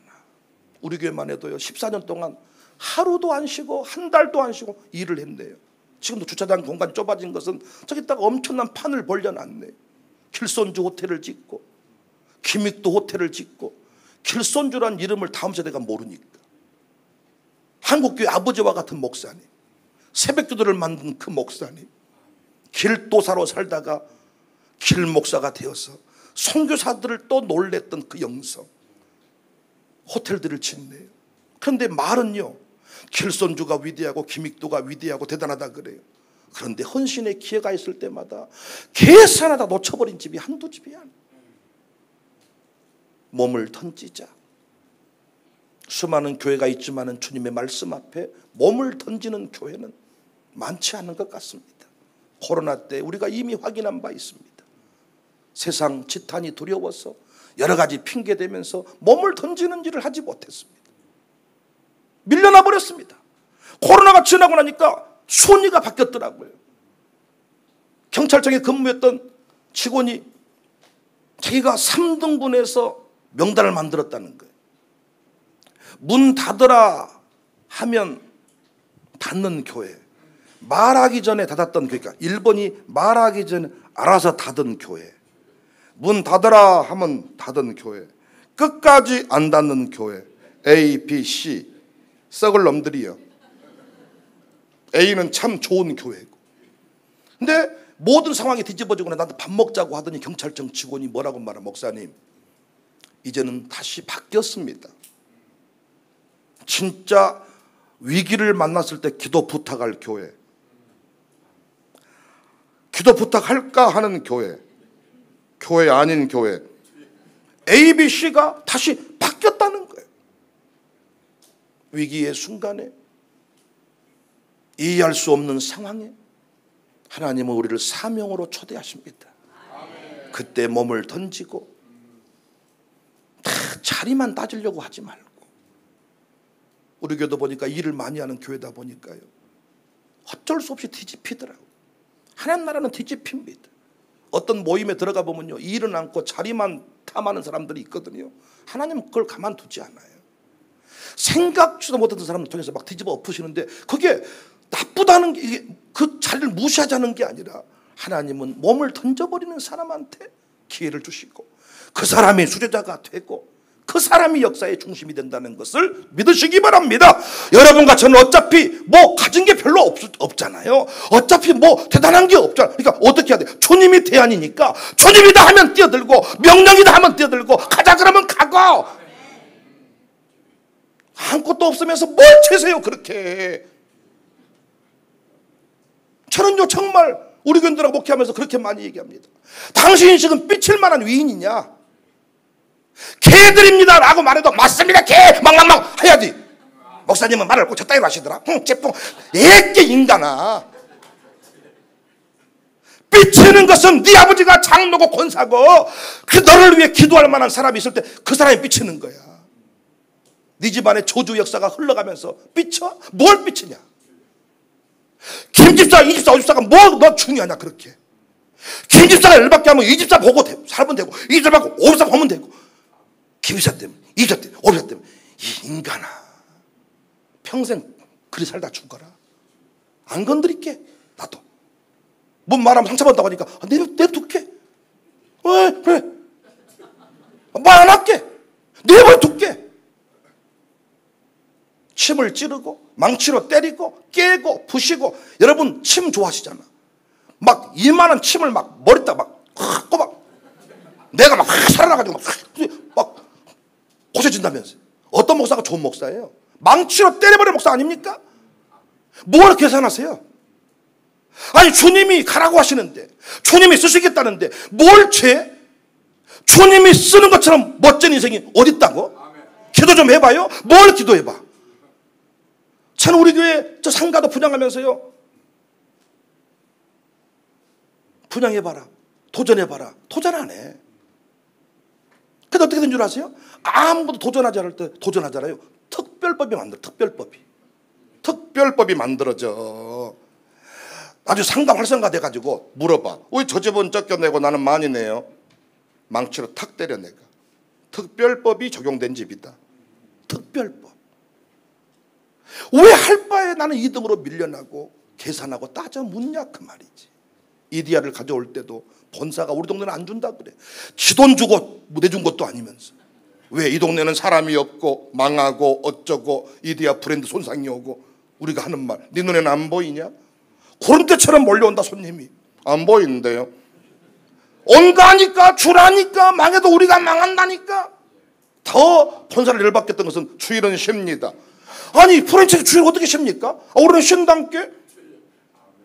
우리 교회만 해도요 14년 동안 하루도 안 쉬고 한 달도 안 쉬고 일을 했네요. 지금도 주차장 공간이 좁아진 것은 저기다가 엄청난 판을 벌려놨네요. 길손주 호텔을 짓고 김익도 호텔을 짓고, 길손주란 이름을 다음 세대가 모르니까. 한국교회 아버지와 같은 목사님, 새벽기도를 만든 그 목사님, 길도사로 살다가 길목사가 되어서 선교사들을 또 놀랬던 그 영성, 호텔들을 짓네요. 그런데 말은요 길손주가 위대하고 김익도가 위대하고 대단하다 그래요. 그런데 헌신의 기회가 있을 때마다 계산하다 놓쳐버린 집이 한두 집이 아니에요. 몸을 던지자. 수많은 교회가 있지만 주님의 말씀 앞에 몸을 던지는 교회는 많지 않은 것 같습니다. 코로나 때 우리가 이미 확인한 바 있습니다. 세상 지탄이 두려워서 여러 가지 핑계 대면서 몸을 던지는 일을 하지 못했습니다. 밀려나 버렸습니다. 코로나가 지나고 나니까 순위가 바뀌었더라고요. 경찰청에 근무했던 직원이 자기가 3등분해서 명단을 만들었다는 거예요. 문 닫으라 하면 닫는 교회, 말하기 전에 닫았던 교회, 그러니까 1번이 말하기 전에 알아서 닫은 교회, 문 닫으라 하면 닫은 교회, 끝까지 안 닫는 교회, A, B, C, 썩을 놈들이요. A는 참 좋은 교회고. 근데 모든 상황이 뒤집어지고 나한테 밥 먹자고 하더니 경찰청 직원이 뭐라고 말하, 목사님 이제는 다시 바뀌었습니다. 진짜 위기를 만났을 때 기도 부탁할 교회, 기도 부탁할까 하는 교회, 교회 아닌 교회, A, B, C가 다시 바뀌었다는 거예요. 위기의 순간에, 이해할 수 없는 상황에 하나님은 우리를 사명으로 초대하십니다. 그때 몸을 던지고 다 자리만 따지려고 하지 말고, 우리 교회도 보니까 일을 많이 하는 교회다 보니까요 어쩔 수 없이 뒤집히더라고요. 하나님 나라는 뒤집힙니다. 어떤 모임에 들어가 보면요 일은 않고 자리만 탐하는 사람들이 있거든요. 하나님은 그걸 가만두지 않아요. 생각지도 못했던 사람을 통해서 막 뒤집어 엎으시는데 그게 나쁘다는 게, 이게 그 자리를 무시하자는 게 아니라 하나님은 몸을 던져버리는 사람한테 기회를 주시고 그 사람이 수제자가 되고 그 사람이 역사의 중심이 된다는 것을 믿으시기 바랍니다. 여러분과 저는 어차피 뭐 가진 게 별로 없잖아요. 어차피 뭐 대단한 게 없잖아요. 그러니까 어떻게 해야 돼요? 주님이 대안이니까 주님이다 하면 뛰어들고 명령이다 하면 뛰어들고 가자 그러면 가고. 아무것도 없으면서 뭘 채세요 그렇게. 저는요 정말 우리 교인들하고 목회하면서 그렇게 많이 얘기합니다. 당신이 지금 삐칠 만한 위인이냐? 개들입니다 라고 말해도 맞습니다 개 막막막 해야지. 목사님은 말을 꼭 저따위로 하시더라. 째뽕 애게 인간아. 삐치는 것은 네 아버지가 장로고 권사고 그 너를 위해 기도할 만한 사람이 있을 때 그 사람이 삐치는 거야. 네 집안의 저주 역사가 흘러가면서 삐쳐? 뭘 삐치냐? 김집사, 이집사, 오집사가 뭐 중요하냐 그렇게. 김집사가 열받게 하면 이집사 보고 살면 되고 이집사 보고 오집사 보면 되고, 김집사 때문에 이집사 때문에 오집사 때문에 이 인간아 평생 그리 살다 죽어라. 안 건드릴게. 나도 뭔 말하면 상처받는다고 하니까 내둘게. 왜 그래 말 안 할게. 내버려 둘게. 침을 찌르고 망치로 때리고 깨고 부시고. 여러분 침 좋아하시잖아. 막 이만한 침을 막 머리다 막 꼬박 내가 막 살아나가지고 막 고쳐진다면서요. 어떤 목사가 좋은 목사예요? 망치로 때려버리는 목사 아닙니까? 뭘 계산하세요? 아니 주님이 가라고 하시는데 주님이 쓰시겠다는데 뭘 죄? 주님이 쓰는 것처럼 멋진 인생이 어딨다고? 기도 좀 해봐요. 뭘 기도해봐. 저는 우리 교회 저 상가도 분양하면서요 분양해봐라 도전해봐라. 도전 안 해. 근데 어떻게 된 줄 아세요? 아무것도 도전하지 않을 때 도전하잖아요. 특별법이 만들어. 특별법이 만들어져. 아주 상가 활성화 돼가지고 물어봐. 왜 저 집은 적게 내고 나는 많이 내요? 망치로 탁 때려내가. 특별법이 적용된 집이다. 특별법. 왜 할 바에 나는 2등으로 밀려나고 계산하고 따져 묻냐 그 말이지. 이디야를 가져올 때도 본사가 우리 동네는 안 준다 그래. 지 돈 주고 내준 것도 아니면서. 왜? 이 동네는 사람이 없고 망하고 어쩌고 이디야 브랜드 손상이 오고. 우리가 하는 말, 네 눈에는 안 보이냐? 그런 때처럼 몰려온다 손님이. 안 보이는데요. 온다니까, 주라니까, 망해도 우리가 망한다니까. 더 본사를 열받겠던 것은 주일은 쉽니다. 아니 프랜차이즈 주일 어떻게 쉽니까? 우리는 쉰다니까.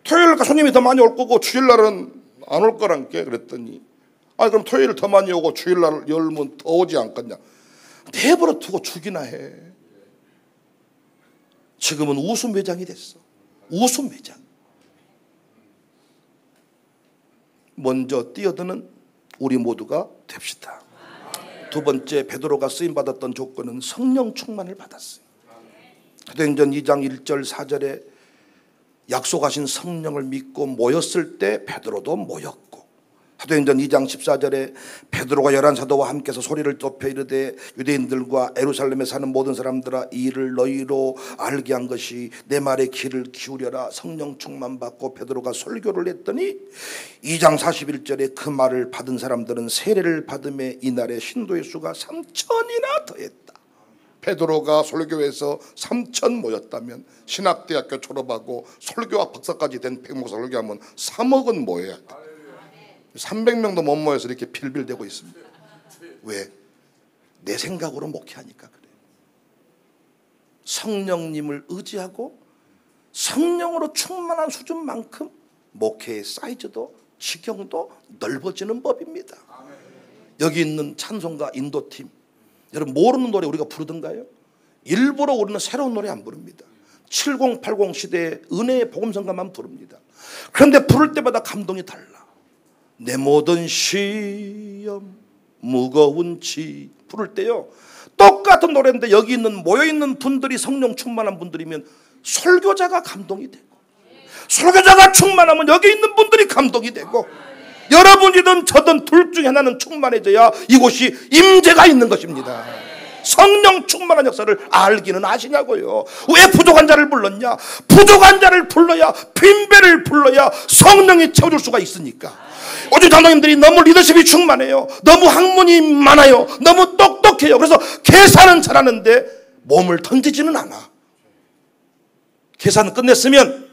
토요일날 손님이 더 많이 올 거고 주일날은 안 올 거란께. 그랬더니 아니 그럼 토요일 더 많이 오고 주일날 열면 더 오지 않겠냐. 내버려 두고 주기나 해. 지금은 웃음 매장이 됐어. 웃음 매장. 먼저 뛰어드는 우리 모두가 됩시다. 두 번째, 베드로가 쓰임받았던 조건은 성령 충만을 받았어요. 사도행전 2장 1절 4절에 약속하신 성령을 믿고 모였을 때 베드로도 모였고, 사도행전 2장 14절에 베드로가 11사도와 함께서 소리를 높여 이르되 유대인들과 예루살렘에 사는 모든 사람들아 이 일을 너희로 알게 한 것이 내 말에 귀를 기울여라. 성령 충만 받고 베드로가 설교를 했더니 2장 41절에 그 말을 받은 사람들은 세례를 받음에 이날에 신도의 수가 3,000이나 더했다. 베드로가 설교에서 3,000 모였다면 신학대학교 졸업하고 설교학 박사까지 된 백목사 설교하면 3억은 모여야 돼. 300명도 못 모여서 이렇게 빌빌대고 있습니다. 왜? 내 생각으로 목회하니까 그래. 성령님을 의지하고 성령으로 충만한 수준만큼 목회의 사이즈도 지경도 넓어지는 법입니다. 여기 있는 찬송가 인도팀, 여러분 모르는 노래 우리가 부르던가요? 일부러 우리는 새로운 노래 안 부릅니다. 7080 시대의 은혜의 복음성가만 부릅니다. 그런데 부를 때마다 감동이 달라. 내 모든 시험 무거운 지 부를 때요 똑같은 노래인데 여기 있는 모여있는 분들이 성령 충만한 분들이면 설교자가 감동이 되고, 설교자가 충만하면 여기 있는 분들이 감동이 되고, 여러분이든 저든 둘 중에 하나는 충만해져야 이곳이 임재가 있는 것입니다. 성령 충만한 역사를 알기는 아시냐고요. 왜 부족한 자를 불렀냐? 부족한 자를 불러야, 빈배를 불러야 성령이 채워줄 수가 있으니까. 요즘 장로님들이 너무 리더십이 충만해요. 너무 학문이 많아요. 너무 똑똑해요. 그래서 계산은 잘하는데 몸을 던지지는 않아. 계산 끝냈으면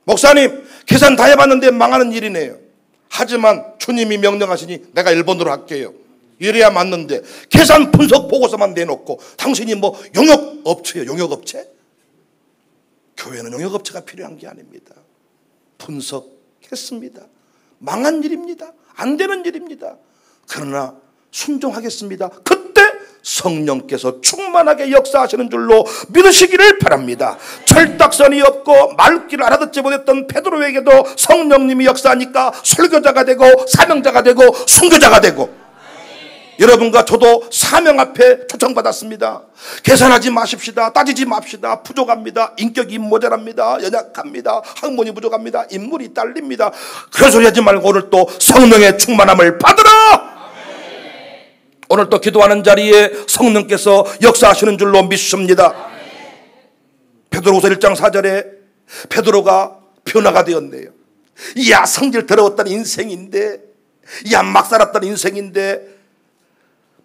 목사님 계산 다 해봤는데 망하는 일이네요. 하지만 주님이 명령하시니 내가 1번으로 할게요. 이래야 맞는데 계산 분석 보고서만 내놓고 당신이 뭐 용역업체예요. 용역업체? 교회는 용역업체가 필요한 게 아닙니다. 분석했습니다. 망한 일입니다. 안 되는 일입니다. 그러나 순종하겠습니다. 그때 성령께서 충만하게 역사하시는 줄로 믿으시기를 바랍니다. 철딱선이 없고 말귀를 알아듣지 못했던 베드로에게도 성령님이 역사하니까 설교자가 되고 사명자가 되고 순교자가 되고, 여러분과 저도 사명 앞에 초청받았습니다. 계산하지 마십시다. 따지지 맙시다. 부족합니다. 인격이 모자랍니다. 연약합니다. 학문이 부족합니다. 인물이 딸립니다. 그런 소리 하지 말고 오늘 또 성령의 충만함을 받으라. 오늘 또 기도하는 자리에 성령께서 역사하시는 줄로 믿습니다. 베드로후서 1장 4절에 베드로가 변화가 되었네요. 이야 성질 더러웠던 인생인데, 이야 막 살았던 인생인데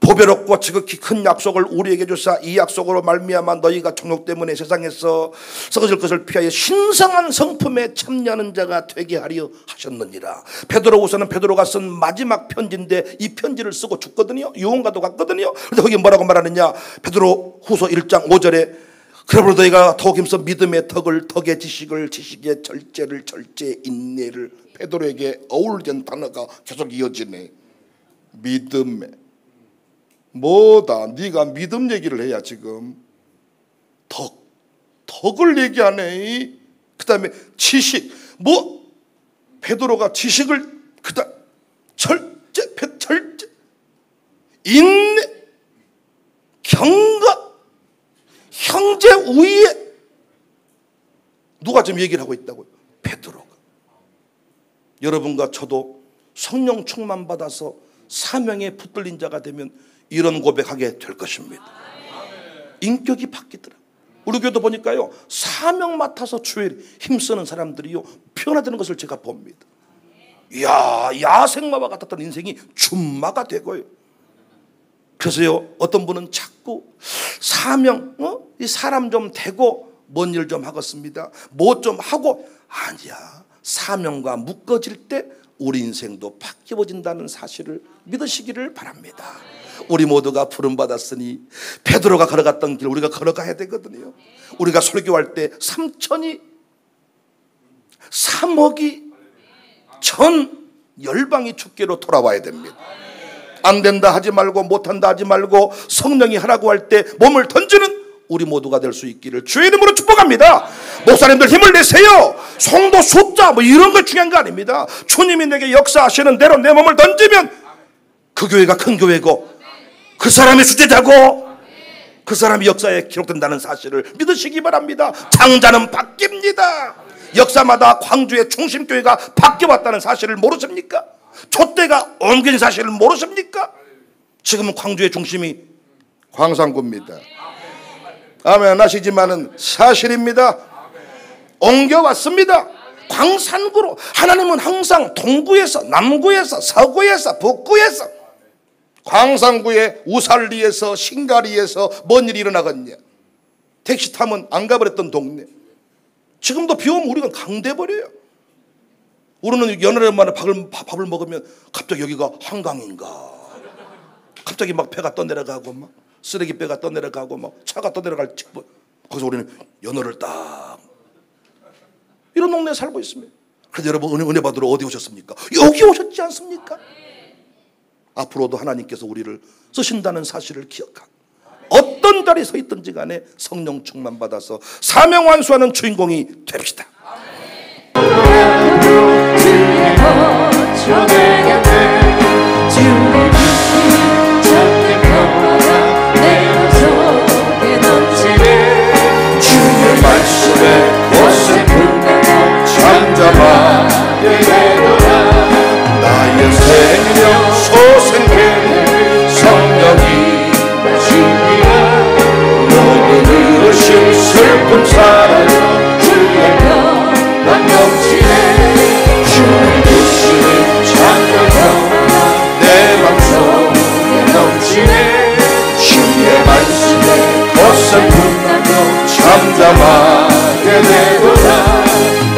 보배롭고 지극히 큰 약속을 우리에게 주사 이 약속으로 말미암아 너희가 정욕 때문에 세상에서 썩어질 것을 피하여 신성한 성품에 참여하는 자가 되게 하려 하셨느니라. 베드로후서는 베드로가 쓴 마지막 편지인데 이 편지를 쓰고 죽거든요. 유언과도 같거든요. 그런데 거기 뭐라고 말하느냐? 베드로후서 1장 5절에 그러므로 너희가 더욱 힘써 믿음의 덕을 덕의 지식을 지식의 절제를 절제의 인내를. 베드로에게 어울리는 단어가 계속 이어지네. 믿음의 뭐다? 네가 믿음 얘기를 해야 지금 덕을 얘기하네. 그 다음에 지식, 뭐 베드로가 지식을 그다음 절제, 인내, 경건, 형제 우위에 누가 지금 얘기를 하고 있다고요? 베드로가. 여러분과 저도 성령 충만 받아서 사명에 붙들린 자가 되면 이런 고백하게 될 것입니다. 인격이 바뀌더라. 우리 교회도 보니까요, 사명 맡아서 주에 힘쓰는 사람들이요 변화되는 것을 제가 봅니다. 이야, 야생마와 같았던 인생이 줌마가 되고요. 그래서요, 어떤 분은 자꾸 사명, 이 사람 좀 되고 뭔 일 좀 하겠습니다, 뭐 좀 하고, 아니야, 사명과 묶어질 때 우리 인생도 바뀌어진다는 사실을 믿으시기를 바랍니다. 우리 모두가 부름받았으니 베드로가 걸어갔던 길 우리가 걸어가야 되거든요. 우리가 설교할 때 3천이 3억이 전 열방이 주께로 돌아와야 됩니다. 안 된다 하지 말고 못한다 하지 말고 성령이 하라고 할 때 몸을 던지는 우리 모두가 될 수 있기를 주의 이름으로 축복합니다. 목사님들 힘을 내세요. 성도 숫자 뭐 이런 거 중요한 거 아닙니다. 주님이 내게 역사하시는 대로 내 몸을 던지면 그 교회가 큰 교회고 그 사람이 수제자고 그 사람이 역사에 기록된다는 사실을 믿으시기 바랍니다. 장자는 바뀝니다. 역사마다 광주의 중심교회가 바뀌어왔다는 사실을 모르십니까? 촛대가 옮긴 사실을 모르십니까? 지금은 광주의 중심이 광산구입니다. 아멘 하시지만은 사실입니다. 옮겨왔습니다. 광산구로. 하나님은 항상 동구에서 남구에서 서구에서 북구에서 광산구에 우살리에서 신가리에서 뭔 일이 일어나겠냐. 택시 타면 안 가버렸던 동네. 지금도 비 오면 우리가 강돼버려요. 우리는 연애만에 밥을 먹으면 갑자기 여기가 한강인가, 갑자기 막 배가 떠내려가고 막 쓰레기 배가 떠내려가고 막 차가 떠내려갈 직분. 거기서 우리는 연어를 딱 이런 동네에 살고 있습니다. 그래서 여러분 은혜 받으러 어디 오셨습니까? 여기 오셨지 않습니까? 앞으로도 하나님께서 우리를 쓰신다는 사실을 기억하고 어떤 자리에 서 있든지 간에 성령 충만 받아서 사명 완수하는 주인공이 됩시다. 주의 말씀에 곳에 불고 잠잠하게 되도다. 나의 생명 소생되는 성령이 주이라. 모든 의심 슬픔 사라져 주의 평안 넘치네. 주의 부심이 찬양 평안 내 맘속에 넘치네. 주의 말씀에 거센 불나도 잠잠하게 되도다.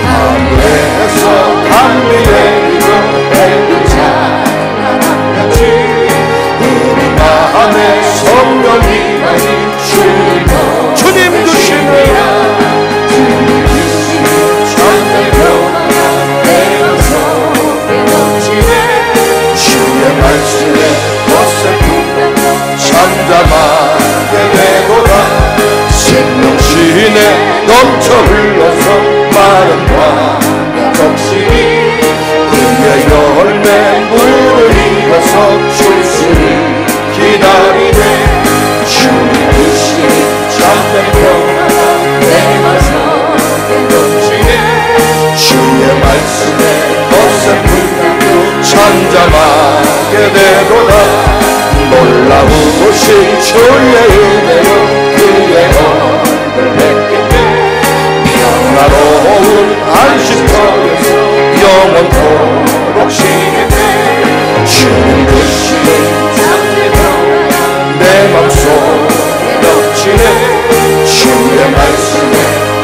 하늘에서 담비 내리고 해도 찬란함같이 우리 마음에 성령이 가니 주님 주시니라. 주님 주시니 찬양 평안아 내 맘속에 넘치네. 주의 말씀에 거센 불나도 잠잠하게 되도다. 생명신에 넘쳐 흘러서 마른 광야 적시니 그의 열매 물을 이어서 출시를 기다리네. 주의 부심이 참된 평안아 내 맘속에 넘치네. 주의 말씀에 거센 불나도 잠잠하게 되도다. 놀라우신 주의 은혜로 그의 얼굴 뵙겠네. 평화로운 안식처에서 영원토록 쉬겠네. 주님 부심이 참된 평안아 내 맘속에 넘치네. 주의 말씀에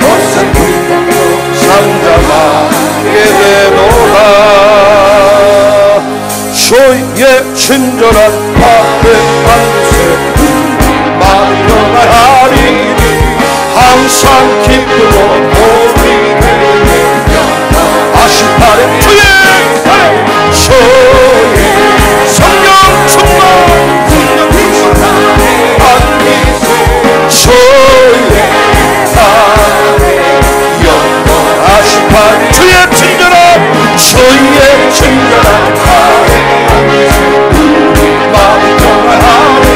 거센 불나도 잠잠하게 되도다. 주의 친절한 마음의 안세 만연하리니 항상 기쁘고 복이 되는 아시파의 주의 성령 충만 주의 아시파의 주의 친절한 주의 친절한 마음이 평안하리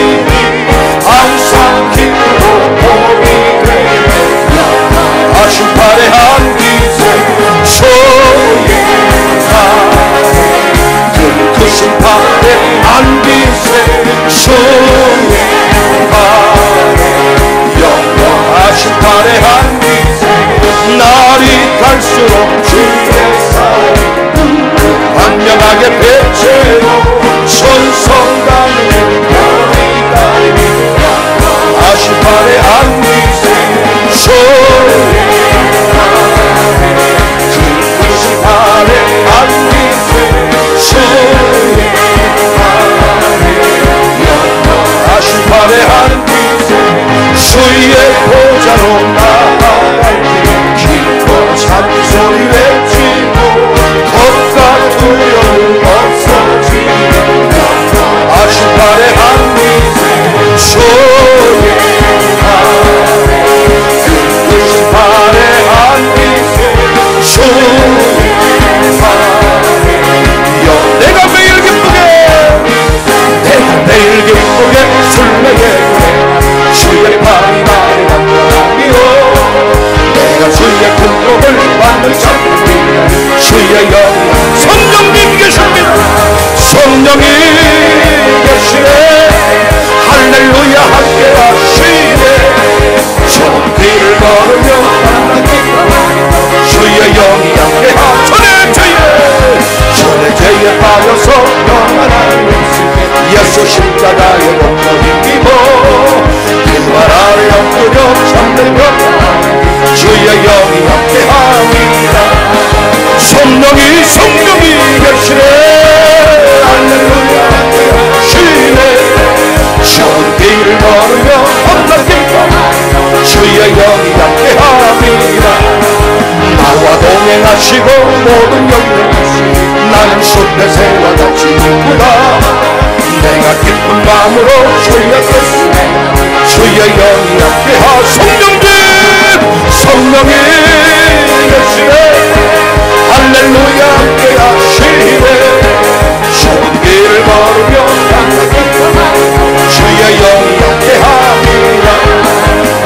주의 보좌로 나아갈지 기뻐 찬송이 외치고 겁과 두려움 없어지리라. 아슈발의 한미세 주의 아슈발의 한미세 주의 내가 매일 기쁘게 술래에 주의 밤이 나를 감동하며 내가 주의 긍휼을 받는 참으리 주의 영이 성령님 계십니다. 성령이 계시네. 할렐루야 함께 하시네. 저 길을 걸으며 만나기가 주의 영이 함께 하시네. 전에 죄에 빠져서 영원한 예수 십자가의 목도 힘입어 빈발 아래 엎드려 잠들며 주의 영이 함께합니다. 성령이 계시네. 할렐루야 함께하시네. 좋은 길을 걸으며 험난길과 주의 영이 함께합니다. 나와 동행하시고 모든 영광 나는 숫대새와 같이 기쁘다. 내가 기쁜 마음으로 주의 뜻을 주의 영이 함께하. 성령이 계시네. 할렐루야 함께하시네. 좋은 길을 걸으며 주의 영이 함께합니다.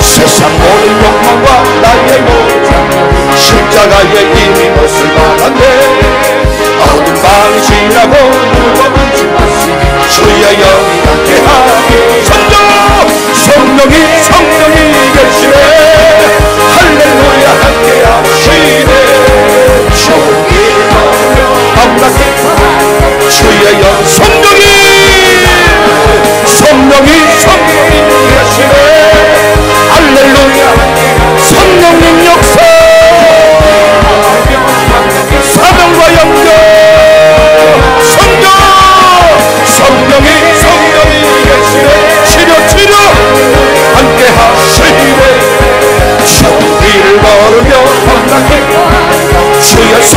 세상 모든 욕망과 나의 모든 십자가의 이미 못을 받았네. 어둠 밤이 지나고 무거운 주의 영이 함께하니 성령이 계시네. 할렐루야 함께하시네. 좋은 길을 걸으며 함께 주의 영 성령이 계시네. 할렐루야 성령님 역사 사명과 연결 성령이 계시네. 치료 함께 하시네. 좋은 길을 걸으며 함께 주의 성